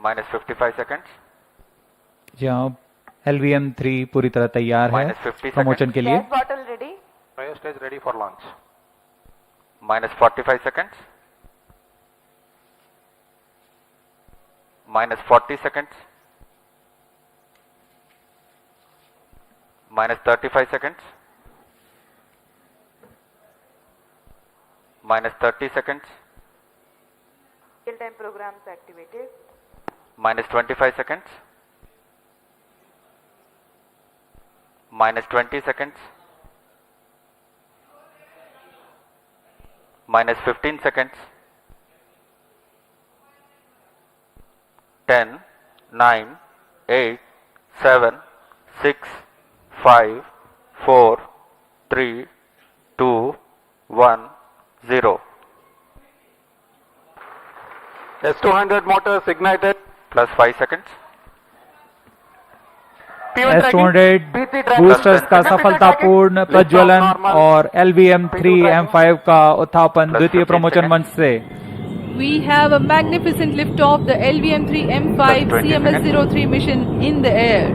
-55 seconds. जहाँ LVM-3 पूरी तरह तैयार है -50 प्रमोशन के लिए। Gas bottle ready. Fire stage ready for launch. -45 seconds. -40 seconds. -35 seconds. -30 seconds. Real-time programs activated. -25 seconds. -20 seconds. -15 seconds. 10, 9, 8, 7, 6, 5, 4, 3, 2, 1, 0. S200 motors ignited. +5 seconds. S200 boosters का सफलतापूर्ण प्रज्वलन और LVM-3M5 का उत्थापन द्वितीय प्रमोशन मंच से। We have a magnificent liftoff, the LVM-3M5 CMS-03 mission in the air.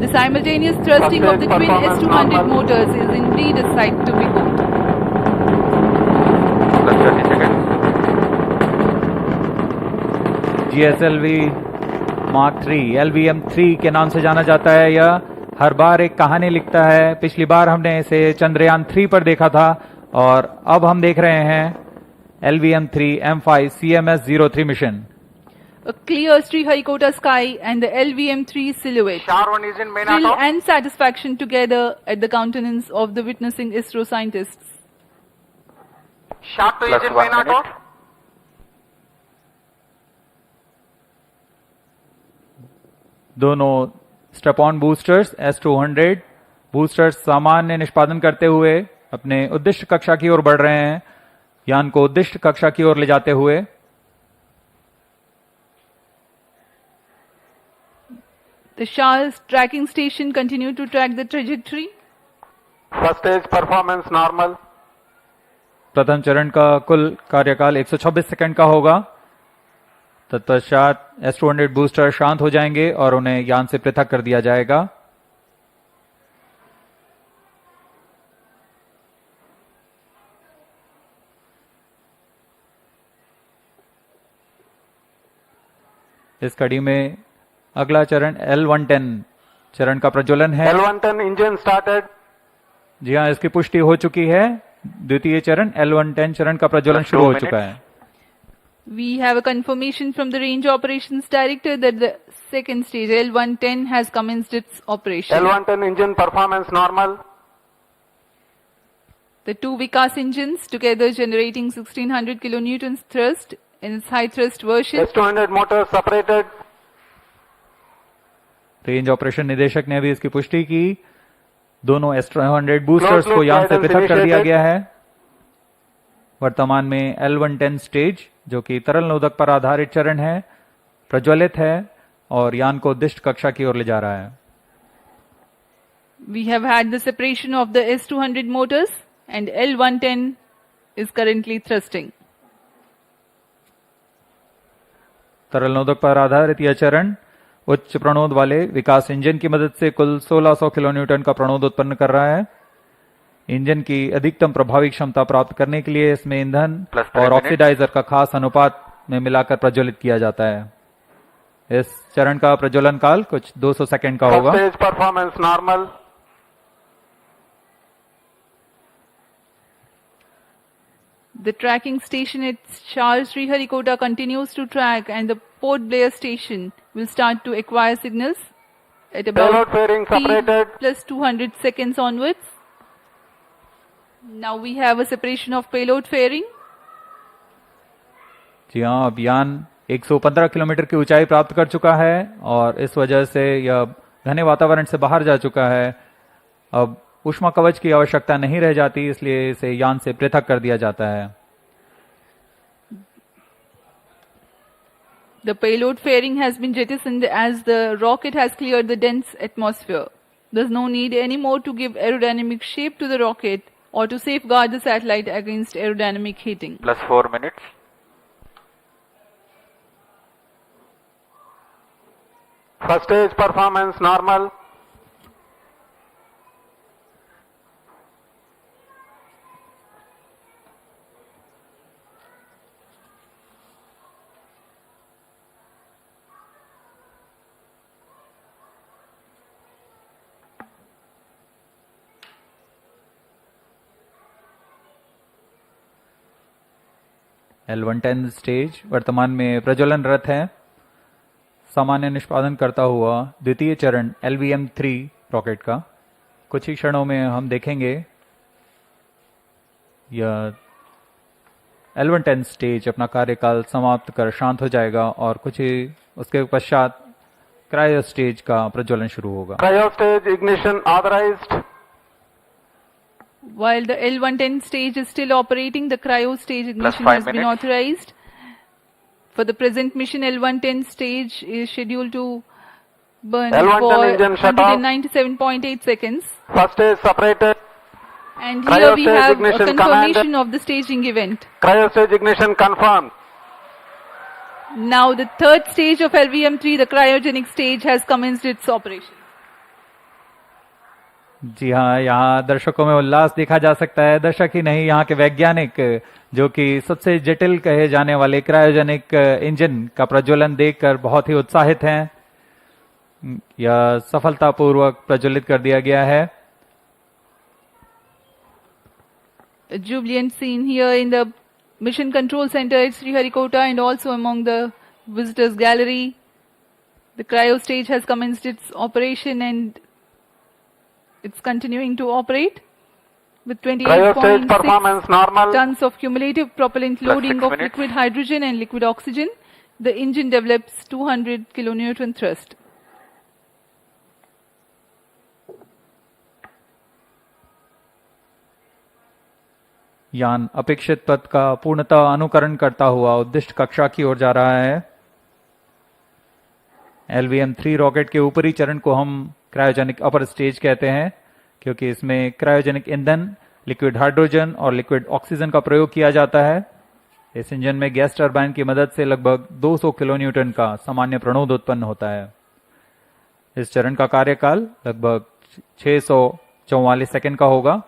The simultaneous thrusting of the twin S200 motors is indeed a sight to behold. +30 seconds. GSLV Mark 3 LVM-3 के नाम से जाना जाता है। यह हर बार एक कहानी लिखता है। पिछली बार हमने इसे चंद्रयान 3 पर देखा था और अब हम देख रहे हैं LVM-3M5 CMS-03 mission. A clear Sriharikota sky and the LVM-3 silhouette. Char 1 is in main Thrill auto. and satisfaction together at the countenance of the witnessing ISRO scientists. Char 2 is in +1 main auto. minute. दोनों step on boosters S200 boosters सामान्य निष्पादन करते हुए अपने उद्दिष्ट कक्षा की ओर बढ़ रहे हैं, यान को उद्दिष्ट कक्षा की ओर ले जाते हुए। The Shah's tracking station continued to track the trajectory. First stage performance normal. प्रथम चरण का कुल कार्यकाल 126 सेकंड का होगा। तत्पश्चात S200 बूस्टर शांत हो जाएंगे और उन्हें यान से पृथक कर दिया जाएगा। इस कड़ी में अगला चरण L110 चरण का प्रज्वलन है। L110 engine started. जी हाँ, इसकी पुष्टि हो चुकी है। द्वितीय चरण L110 चरण का प्रज्वलन शुरू हो चुका है। We have a confirmation from the Range Operations Director that the second stage L110 has commenced its operation. L110 engine performance normal. The two Vikas engines together generating 1600 kilonewtons thrust in its high thrust version. S200 motors separated. Range operation निदेशक ने भी इसकी पुष्टि की। दोनों S200 boosters को यान से पृथक कर दिया गया है। वर्तमान में L110 स्टेज, जो कि तरल नोदक पर आधारित चरण है, प्रज्वलित है और यान को उद्दिष्ट कक्षा की ओर ले जा रहा है। We have had the separation of the S200 motors and L110 is currently thrusting. तरल नोदक पर आधारित यह चरण उच्च प्रणोद वाले विकास इंजन की मदद से कुल 1600 किलोन्यूटन का प्रणोद उत्पन्न कर रहा है। इंजन की अधिकतम प्रभावी क्षमता प्राप्त करने के लिए इसमें ईंधन और ऑक्सीडाइजर का खास अनुपात में मिलाकर प्रज्वलित किया जाता है। इस चरण का प्रज्वलन काल कुछ 200 सेकंड का होगा। First stage performance normal. The tracking station at Charles Sriharikota continues to track and the Port Blair station will start to acquire signals at about Payload fairing separated. plus 200 seconds onwards. Now we have a separation of payload fairing. जी हाँ, अब यान 115 kilometre की ऊंचाई प्राप्त कर चुका है और इस वजह से यह घने वातावरण से बाहर जा चुका है। अब ऊष्मा कवच की आवश्यकता नहीं रह जाती, इसलिए इसे यान से पृथक कर दिया जाता है। The payload fairing has been jettisoned as the rocket has cleared the dense atmosphere. There's no need anymore to give aerodynamic shape to the rocket or to safeguard the satellite against aerodynamic heating. +4 minutes. First stage performance normal. L110 stage वर्तमान में प्रज्वलनरत है। सामान्य निष्पादन करता हुआ द्वितीय चरण LVM-3 rocket का कुछ ही क्षणों में हम देखेंगे। यह L110 स्टेज अपना कार्यकाल समाप्त कर शांत हो जाएगा और कुछ ही उसके पश्चात क्रायो स्टेज का प्रज्वलन शुरू होगा। Cryo stage ignition authorized. While the L110 stage is still operating, the cryo stage ignition 5 has been minutes. authorized. For the present mission, L110 stage is scheduled to burn L110 for engine shut off. 197.8 seconds. First stage separated. And Cryo here we stage have a ignition confirmation of the staging event. Cryo stage ignition confirmed. Now the third stage of LVM-3, the cryogenic stage, has commenced its operation. जी हाँ, यहाँ दर्शकों में उल्लास देखा जा सकता है। दर्शक ही नहीं, यहाँ के वैज्ञानिक जो कि सबसे जटिल कहे जाने वाले क्रायोजेनिक इंजन का प्रज्वलन देखकर बहुत ही उत्साहित हैं। यह सफलतापूर्वक प्रज्वलित कर दिया गया है। A jubilant scene here in the Mission Control Center at Sriharikota and also among the visitors gallery. The cryo stage has commenced its operation and it's continuing to operate with Cryo stage 28.6 performance normal. tons of cumulative propellant Plus loading 6 of minutes. liquid hydrogen and liquid oxygen. The engine develops 200 kilonewton thrust. यान अपेक्षित पथ का पूर्णतः अनुकरण करता हुआ उद्दिष्ट कक्षा की ओर जा रहा है। LVM-3 रॉकेट के ऊपरी चरण को हम क्रायोजेनिक अपर स्टेज कहते हैं, क्योंकि इसमें क्रायोजेनिक ईंधन, लिक्विड हाइड्रोजन और लिक्विड ऑक्सीजन का प्रयोग किया जाता है। इस इंजन में गैस टरबाइन की मदद से लगभग 200 किलोन्यूटन का सामान्य प्रणोद उत्पन्न होता है। इस चरण का कार्यकाल लगभग 644 सेकंड का होगा।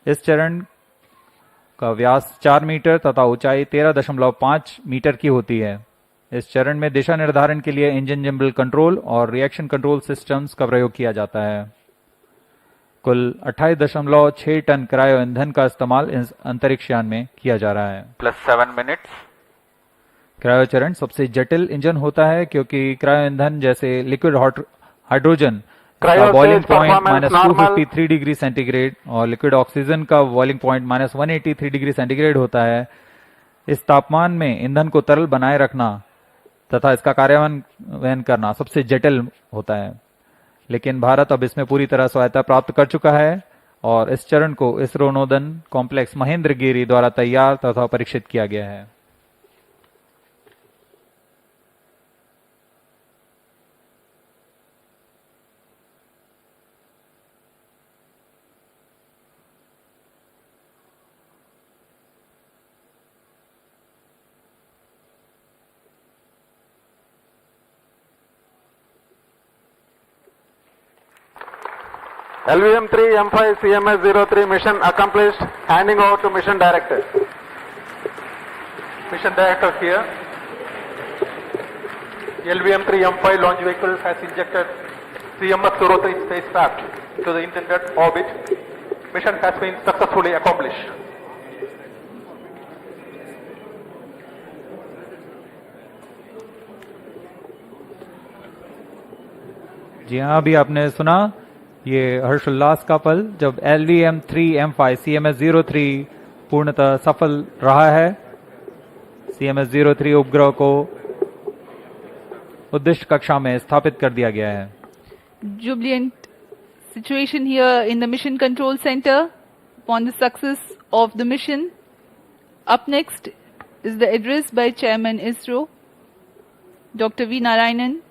इस चरण का व्यास 4 मीटर तथा ऊंचाई 13.5 मीटर की होती है। इस चरण में दिशा निर्धारण के लिए इंजन जिम्बल कंट्रोल और रिएक्शन कंट्रोल सिस्टम्स का प्रयोग किया जाता है। कुल 28.6 टन क्रायो ईंधन का इस्तेमाल इस अंतरिक्ष यान में किया जा रहा है। plus 7 minutes. क्रायो चरण सबसे जटिल इंजन होता है, क्योंकि क्रायो ईंधन जैसे लिक्विड हाइड्रोजन का Cryo boiling stage point performance normal. -253 degree centigrade और लिक्विड ऑक्सीजन का बॉइलिंग पॉइंट -183 डिग्री सेंटीग्रेड होता है। इस तापमान में ईंधन को तरल बनाए रखना तथा इसका कार्यान्वयन करना सबसे जटिल होता है, लेकिन भारत अब इसमें पूरी तरह स्वायत्ता प्राप्त कर चुका है और इस चरण को इसरो नोदन कॉम्प्लेक्स महेंद्रगिरी द्वारा तैयार तथा परीक्षित किया गया है। LVM-3 M5 CMS-03 mission accomplished. Handing over to mission director. Mission Director here. LVM-3 M5 launch vehicle has injected CMS-03 spacecraft to the intended orbit. Mission has been successfully accomplished. जी हाँ, अभी आपने सुना ये हर्षोल्लास का पल जब LVM-3 M5 CMS-03 पूर्णतः सफल रहा है। CMS-03 उपग्रह को उद्दिष्ट कक्षा में स्थापित कर दिया गया है। Jubilant situation here in the Mission Control Center upon the success of the mission. Up next is the address by Chairman ISRO, Dr. V. Narayanan.